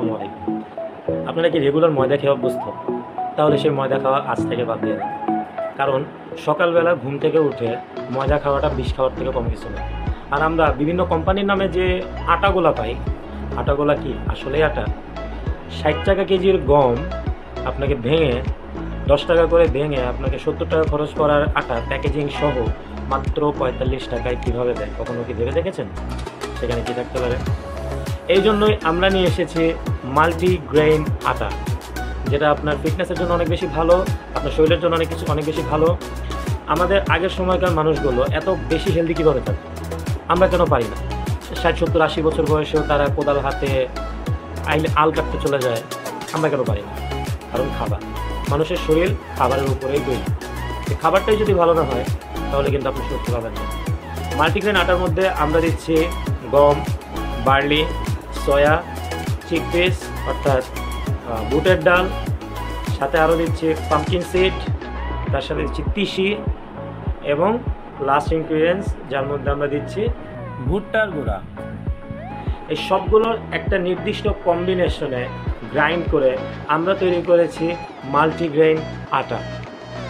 আসসালামু আলাইকুম। আপনারা কি রেগুলার ময়দা খেয়ে অভ্যস্ত? তাহলে সেই ময়দা খাওয়া আজ থেকে বাদ দিয়ে দেন। কারণ সকালবেলা ঘুম থেকে উঠে ময়দা খাওয়াটা বিষ খাওয়ার থেকে কম কিছু না। আর আমরা বিভিন্ন কোম্পানির নামে যে আটাগুলা পাই, আটাগুলা কি আসলেই আটা? 60 টাকা কেজির গম আপনাকে ভেঙে 10 টাকা করে ভেঙে আপনাকে 70 টাকা খরচ করার আটা প্যাকেজিং সহ মাত্র 45 টাকায় কীভাবে দেয়? কখনো কি ভেবে দেখেছেন সেখানে কী থাকতে পারে? এই জন্যই আমরা নিয়ে এসেছি মাল্টিগ্রেইন আটা, যেটা আপনার ফিটনেসের জন্য অনেক বেশি ভালো, আপনার শরীরের জন্য অনেক বেশি ভালো। আমাদের আগের সময়কার মানুষগুলো এত বেশি হেলদি কীভাবে থাকে? আমরা কেন পারি না? 60, 70, 80 বছর বয়সেও তারা কোদাল হাতে আল কাটতে চলে যায়, আমরা কেন পারি না? কারণ খাবার, মানুষের শরীর খাবারের উপরেই তৈরি। এই খাবারটাই যদি ভালো না হয় তাহলে কিন্তু আপনি সুস্থ পাবেন না। মাল্টিগ্রেন আটার মধ্যে আমরা দিচ্ছি গম, বার্লি, সয়া, চিকপিস অর্থাৎ বুটের ডাল, সাথে আরও দিচ্ছি পাম্পকিন সিড, তার সাথে দিচ্ছি তিসি এবং লাস্ট ইনগ্রিডিয়েন্টস যার মধ্যে আমরা দিচ্ছি ভুট্টার গুঁড়া। এই সবগুলোর একটা নির্দিষ্ট কম্বিনেশনে গ্রাইন্ড করে আমরা তৈরি করেছি মাল্টিগ্রেইন আটা।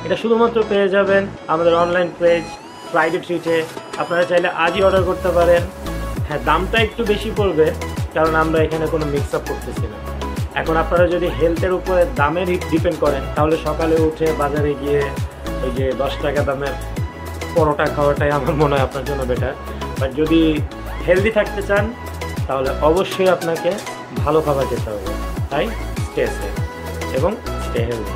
এটা শুধুমাত্র পেয়ে যাবেন আমাদের অনলাইন পেজ ফ্রাইডে ট্রিটে। আপনারা চাইলে আজই অর্ডার করতে পারেন। হ্যাঁ, দামটা একটু বেশি পড়বে কারণ আমরা এখানে কোনো মিক্স আপ করতেছি না। এখন আপনারা যদি হেলথের উপরে দামের ডিপেন্ড করেন তাহলে সকালে উঠে বাজারে গিয়ে ওই যে 10 টাকা দামের পরোটা খাওয়াটাই আমার মনে হয় আপনার জন্য বেটার। বাট যদি হেলদি থাকতে চান তাহলে অবশ্যই আপনাকে ভালো খাবার খেতে হবে। তাই স্টে সেফ এবং স্টে হেলদি।